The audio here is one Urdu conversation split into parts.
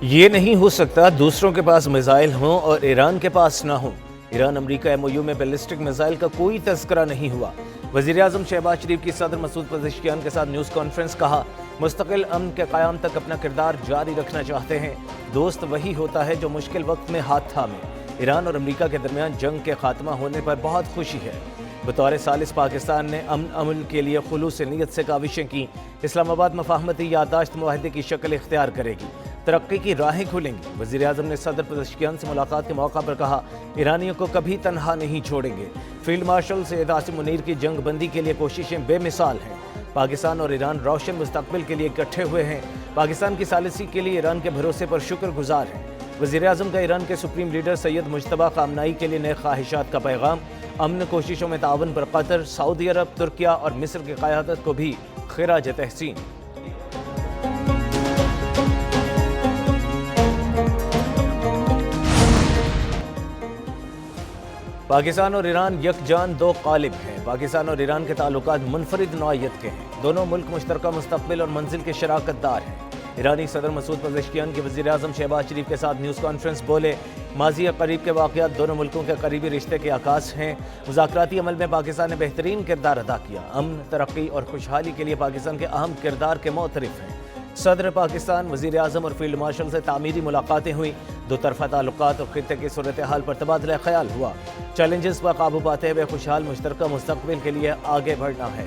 یہ نہیں ہو سکتا دوسروں کے پاس میزائل ہوں اور ایران کے پاس نہ ہوں۔ ایران امریکہ ایم او یو میں بیلسٹک میزائل کا کوئی تذکرہ نہیں ہوا۔ وزیراعظم شہباز شریف کی صدر مسعود پزشکیان کے ساتھ نیوز کانفرنس۔ کہا مستقل امن کے قیام تک اپنا کردار جاری رکھنا چاہتے ہیں۔ دوست وہی ہوتا ہے جو مشکل وقت میں ہاتھ تھامے۔ ایران اور امریکہ کے درمیان جنگ کے خاتمہ ہونے پر بہت خوشی ہے۔ بطور ثالث پاکستان نے امن عمل کے لیے خلوص نیت سے کاوشیں کی۔ اسلام آباد مفاہمتی یادداشت معاہدے کی شکل اختیار کرے گی، ترقی کی راہیں کھلیں گی۔ وزیراعظم نے صدر پزشکیان سے ملاقات کے موقع پر کہا ایرانیوں کو کبھی تنہا نہیں چھوڑیں گے۔ فیلڈ مارشل سید عاصم منیر کی جنگ بندی کے لیے کوششیں بے مثال ہیں۔ پاکستان اور ایران روشن مستقبل کے لیے اکٹھے ہوئے ہیں۔ پاکستان کی ثالثی کے لیے ایران کے بھروسے پر شکر گزار ہیں۔ وزیراعظم کا ایران کے سپریم لیڈر سید مجتبیٰ خامنائی کے لیے نئے خواہشات کا پیغام۔ امن کوششوں میں تعاون پر قطر، سعودی عرب، ترکیہ اور مصر کی قیادت کو بھی خراج تحسین۔ پاکستان اور ایران یکجان دو قالب ہیں۔ پاکستان اور ایران کے تعلقات منفرد نوعیت کے ہیں۔ دونوں ملک مشترکہ مستقبل اور منزل کے شراکت دار ہیں۔ ایرانی صدر مسعود پزشکیان کی وزیراعظم شہباز شریف کے ساتھ نیوز کانفرنس۔ بولے ماضی قریب کے واقعات دونوں ملکوں کے قریبی رشتے کے عکاس ہیں۔ مذاکراتی عمل میں پاکستان نے بہترین کردار ادا کیا۔ امن، ترقی اور خوشحالی کے لیے پاکستان کے اہم کردار کے معترف ہیں۔ صدر پاکستان، وزیر اعظم اور فیلڈ مارشل سے تعمیری ملاقاتیں ہوئیں۔ دو طرفہ تعلقات اور خطے کی صورتحال پر تبادلہ خیال ہوا۔ چیلنجز پر قابو پاتے ہوئے خوشحال مشترکہ مستقبل کے لیے آگے بڑھنا ہے۔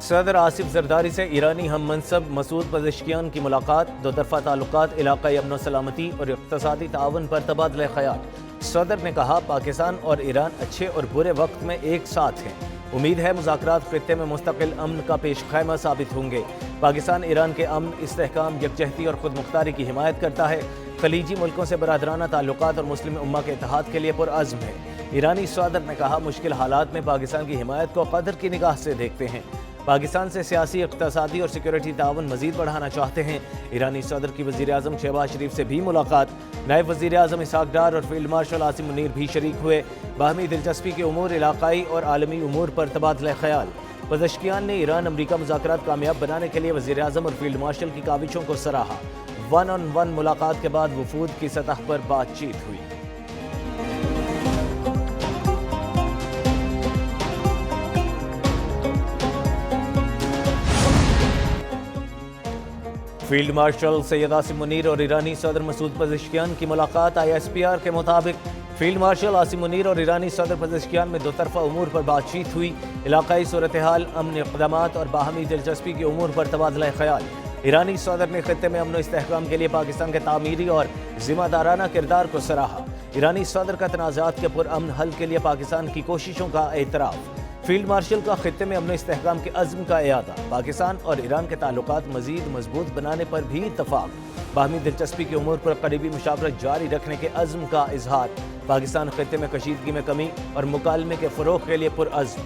صدر آصف زرداری سے ایرانی ہم منصب مسعود پزشکیان کی ملاقات۔ دو طرفہ تعلقات، علاقائی امن و سلامتی اور اقتصادی تعاون پر تبادلہ خیال۔ صدر نے کہا پاکستان اور ایران اچھے اور برے وقت میں ایک ساتھ ہیں۔ امید ہے مذاکرات خطے میں مستقل امن کا پیش خیمہ ثابت ہوں گے۔ پاکستان ایران کے امن، استحکام، یکجہتی اور خود مختاری کی حمایت کرتا ہے۔ خلیجی ملکوں سے برادرانہ تعلقات اور مسلم امہ کے اتحاد کے لیے پرعزم ہے۔ ایرانی صدر نے کہا مشکل حالات میں پاکستان کی حمایت کو قدر کی نگاہ سے دیکھتے ہیں۔ پاکستان سے سیاسی، اقتصادی اور سیکورٹی تعاون مزید بڑھانا چاہتے ہیں۔ ایرانی صدر کی وزیر اعظم شہباز شریف سے بھی ملاقات۔ نائب وزیر اعظم اسحاق ڈار اور فیلڈ مارشل عاصم منیر بھی شریک ہوئے۔ باہمی دلچسپی کے امور، علاقائی اور عالمی امور پر تبادلہ خیال۔ پزشکیان نے ایران امریکہ مذاکرات کامیاب بنانے کے لیے وزیر اعظم اور فیلڈ مارشل کی کاوشوں کو سراہا۔ ون آن ون ملاقات کے بعد وفود کی سطح پر بات چیت ہوئی۔ فیلڈ مارشل سید عاصم منیر اور ایرانی صدر مسعود پزشکیان کی ملاقات۔ آئی ایس پی آر کے مطابق فیلڈ مارشل عاصم منیر اور ایرانی صدر پزشکیان میں دو طرفہ امور پر بات چیت ہوئی۔ علاقائی صورتحال، امن اقدامات اور باہمی دلچسپی کے امور پر تبادلہ خیال۔ ایرانی صدر نے خطے میں امن و استحکام کے لیے پاکستان کے تعمیری اور ذمہ دارانہ کردار کو سراہا۔ ایرانی صدر کا تنازعات کے پرامن حل کے لیے پاکستان کی کوششوں کا اعتراف۔ فیلڈ مارشل کا خطے میں امن و استحکام کے عزم کا اعادہ۔ پاکستان اور ایران کے تعلقات مزید مضبوط بنانے پر بھی اتفاق۔ باہمی دلچسپی کے امور پر قریبی مشاورت جاری رکھنے کے عزم کا اظہار۔ پاکستان خطے میں کشیدگی میں کمی اور مکالمے کے فروغ کے لیے پرعزم۔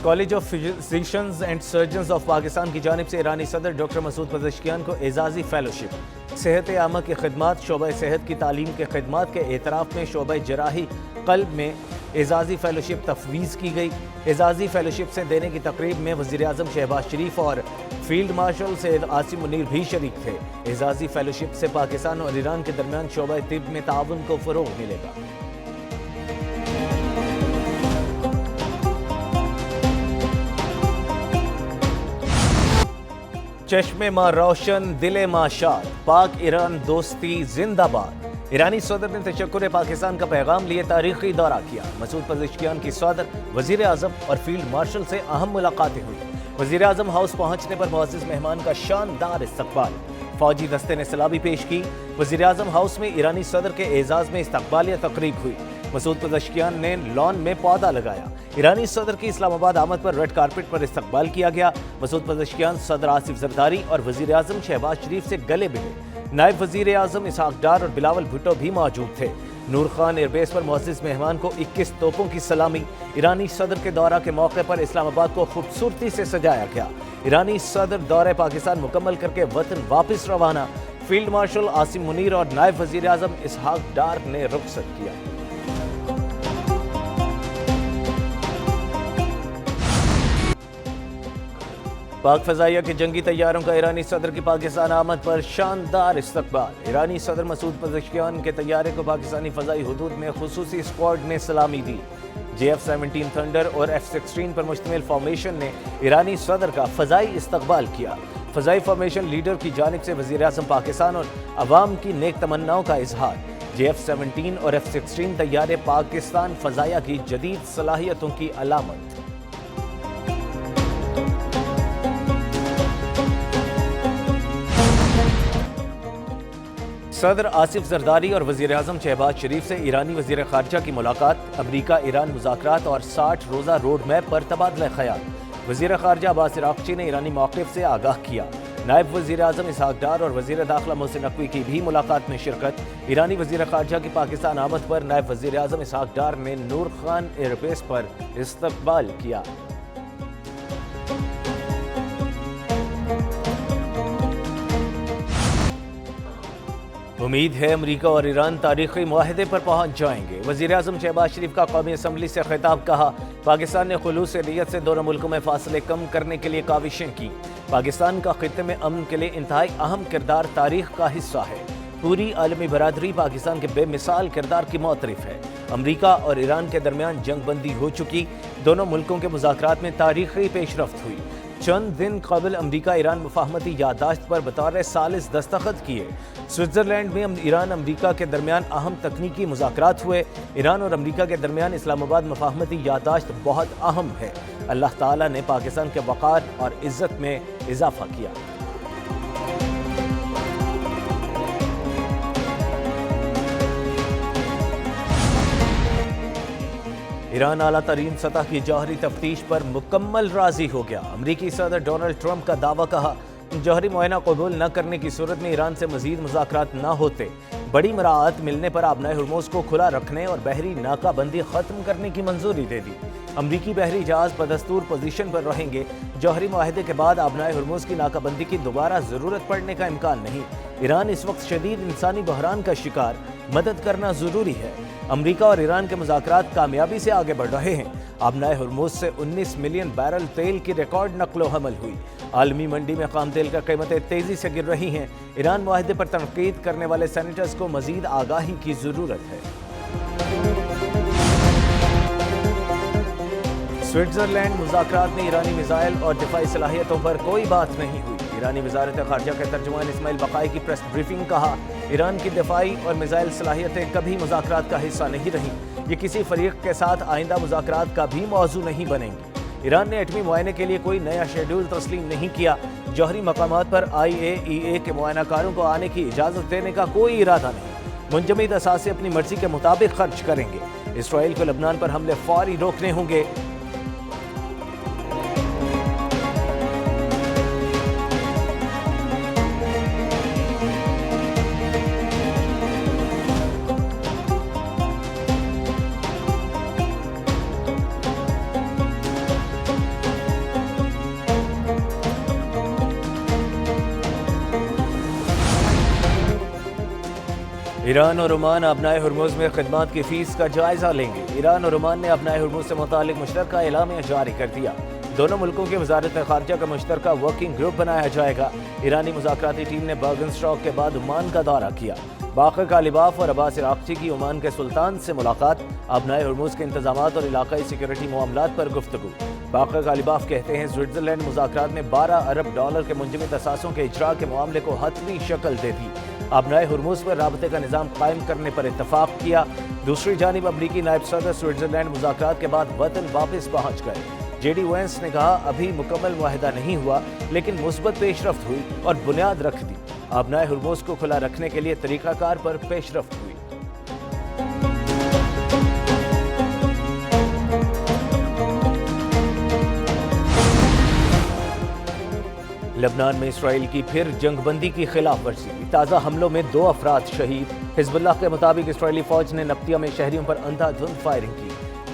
College of physicians and surgeons of Pakistan کی جانب سے ایرانی صدر ڈاکٹر مسعود پزشکیان کو اعزازی فیلوشپ۔ صحت عامہ کی خدمات، شعبہ صحت کی تعلیم کے خدمات کے اعتراف میں شعبہ جراحی قلب میں اعزازی فیلوشپ تفویض کی گئی۔ اعزازی فیلوشپ سے دینے کی تقریب میں وزیر اعظم شہباز شریف اور فیلڈ مارشل سید عاصم منیر بھی شریک تھے۔ اعزازی فیلوشپ سے پاکستان اور ایران کے درمیان شعبہ طب میں تعاون کو فروغ ملے گا۔ چشم ماں روشن، دل ماں شاد، پاک ایران دوستی زندہ باد۔ ایرانی صدر نے تشکر پاکستان کا پیغام لیے تاریخی دورہ کیا۔ مسعود پزشکیان کی صدر، وزیر اعظم اور فیلڈ مارشل سے اہم ملاقاتیں ہوئیں۔ وزیر اعظم ہاؤس پہنچنے پر معزز مہمان کا شاندار استقبال۔ فوجی دستے نے سلام پیش کی۔ وزیر اعظم ہاؤس میں ایرانی صدر کے اعزاز میں استقبالیہ تقریب ہوئی۔ مسعود پزشکیان نے لان میں پودا لگایا۔ ایرانی صدر کی اسلام آباد آمد پر ریڈ کارپٹ پر استقبال کیا گیا۔ مسعود پزشکیان صدر آصف زرداری اور وزیر اعظم شہباز شریف سے گلے ملے۔ نائب وزیر اعظم اسحاق ڈار اور بلاول بھٹو بھی موجود تھے۔ نور خان ایئر بیس پر معزز مہمان کو 21 توپوں کی سلامی۔ ایرانی صدر کے دورہ کے موقع پر اسلام آباد کو خوبصورتی سے سجایا گیا۔ ایرانی صدر دورہ پاکستان مکمل کر کے وطن واپس روانہ، فیلڈ مارشل عاصم منیر اور نائب وزیر اعظم اسحاق ڈار نے رخصت کیا۔ پاک فضائیہ کے جنگی طیاروں کا ایرانی صدر کی پاکستان آمد پر شاندار استقبال۔ ایرانی صدر مسعود پزشکیان کے طیارے کو پاکستانی فضائی حدود میں خصوصی اسکواڈ نے سلامی دی۔ JF-17 تھنڈر اور F-16 پر مشتمل فارمیشن نے ایرانی صدر کا فضائی استقبال کیا۔ فضائی فارمیشن لیڈر کی جانب سے وزیر اعظم پاکستان اور عوام کی نیک تمناؤں کا اظہار۔ JF-17 اور F-16 طیارے پاکستان فضائیہ کی جدید صلاحیتوں کی علامت۔ صدر آصف زرداری اور وزیر اعظم شہباز شریف سے ایرانی وزیر خارجہ کی ملاقات، امریکہ ایران مذاکرات اور 60 روزہ روڈ میپ پر تبادلہ خیال۔ وزیر خارجہ عباس عراقچی نے ایرانی موقف سے آگاہ کیا۔ نائب وزیر اعظم اسحاق ڈار اور وزیر داخلہ محسن نقوی کی بھی ملاقات میں شرکت۔ ایرانی وزیر خارجہ کی پاکستان آمد پر نائب وزیر اعظم اسحاق ڈار نے نور خان ایئر بیس پر استقبال کیا۔ امید ہے امریکہ اور ایران تاریخی معاہدے پر پہنچ جائیں گے۔ وزیر اعظم شہباز شریف کا قومی اسمبلی سے خطاب، کہا پاکستان نے خلوص نیت سے دونوں ملکوں میں فاصلے کم کرنے کے لیے کاوشیں کی۔ پاکستان کا خطے میں امن کے لیے انتہائی اہم کردار تاریخ کا حصہ ہے۔ پوری عالمی برادری پاکستان کے بے مثال کردار کی معترف ہے۔ امریکہ اور ایران کے درمیان جنگ بندی ہو چکی، دونوں ملکوں کے مذاکرات میں تاریخی پیش رفت ہوئی۔ چند دن قبل امریکہ ایران مفاہمتی یادداشت پر بطور ثالث دستخط کیے۔ سوئٹزرلینڈ میں ایران امریکہ کے درمیان اہم تکنیکی مذاکرات ہوئے۔ ایران اور امریکہ کے درمیان اسلام آباد مفاہمتی یادداشت بہت اہم ہے۔ اللہ تعالیٰ نے پاکستان کے وقار اور عزت میں اضافہ کیا۔ ایران اعلیٰ ترین سطح کی جوہری تفتیش پر مکمل راضی ہو گیا۔ امریکی صدر ڈونلڈ ٹرمپ کا دعویٰ، کہا جوہری معائنہ قبول نہ کرنے کی صورت میں ایران سے مزید مذاکرات نہ ہوتے۔ بڑی مراعات ملنے پر آبنائے ہرمز کو کھلا رکھنے اور بحری ناکہ بندی ختم کرنے کی منظوری دے دی۔ امریکی بحری جہاز بدستور پوزیشن پر رہیں گے۔ جوہری معاہدے کے بعد آبنائے ہرمز کی ناکہ بندی کی دوبارہ ضرورت پڑنے کا امکان نہیں۔ ایران اس وقت شدید انسانی بحران کا شکار، مدد کرنا ضروری ہے۔ امریکہ اور ایران کے مذاکرات کامیابی سے آگے بڑھ رہے ہیں۔ آبنائے ہرمز سے 19 ملین بیرل تیل کی ریکارڈ نقل و حمل ہوئی۔ عالمی منڈی میں خام تیل کا قیمتیں تیزی سے گر رہی ہیں۔ ایران معاہدے پر تنقید کرنے والے سینیٹرز کو مزید آگاہی کی ضرورت ہے۔ سوئٹزرلینڈ مذاکرات میں ایرانی میزائل اور دفاعی صلاحیتوں پر کوئی بات نہیں ہوئی۔ ایرانی وزارت خارجہ کے ترجمان اسماعیل بقائی کی پریس بریفنگ، کہا ایران کی دفاعی اور میزائل صلاحیتیں کبھی مذاکرات کا حصہ نہیں رہیں۔ یہ کسی فریق کے ساتھ آئندہ مذاکرات کا بھی موضوع نہیں بنیں گی۔ ایران نے ایٹمی معائنے کے لیے کوئی نیا شیڈول تسلیم نہیں کیا۔ جوہری مقامات پر IAEA کے معائنہ کاروں کو آنے کی اجازت دینے کا کوئی ارادہ نہیں۔ منجمد اثاثے اپنی مرضی کے مطابق خرچ کریں گے۔ اسرائیل کو لبنان پر حملے فوری روکنے ہوں گے۔ ایران اور عمان آبنائے ہرمز میں خدمات کی فیس کا جائزہ لیں گے۔ ایران اور عمان نے آبنائے ہرمز سے متعلق مشترکہ اعلامیہ جاری کر دیا۔ دونوں ملکوں کی وزارت خارجہ کا مشترکہ ورکنگ گروپ بنایا جائے گا۔ ایرانی مذاکراتی ٹیم نے برگن اسٹراک کے بعد عمان کا دورہ کیا۔ باقر غالباف اور عباس عراقچی کی عمان کے سلطان سے ملاقات، آبنائے ہرمز کے انتظامات اور علاقائی سیکورٹی معاملات پر گفتگو۔ باقر غالباف کہتے ہیں سوئٹزرلینڈ مذاکرات میں $12 ارب کے منجمد اثاثوں کے اجراء کے معاملے کو حتمی شکل دے دی۔ آبنائے ہرمز پر رابطے کا نظام قائم کرنے پر اتفاق کیا۔ دوسری جانب امریکی نائب صدر سوئٹزرلینڈ مذاکرات کے بعد وطن واپس پہنچ گئے۔ JD وینس نے کہا ابھی مکمل معاہدہ نہیں ہوا لیکن مثبت پیش رفت ہوئی اور بنیاد رکھ دی۔ آبنائے ہرمز کو کھلا رکھنے کے لیے طریقہ کار پر پیش رفت ہوئی۔ لبنان میں اسرائیل کی پھر جنگ بندی کی خلاف ورزی، تازہ حملوں میں 2 افراد شہید۔ حزب اللہ کے مطابق اسرائیلی فوج نے نبطیہ میں شہریوں پر اندھا دھند فائرنگ کی۔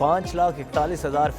5,41,000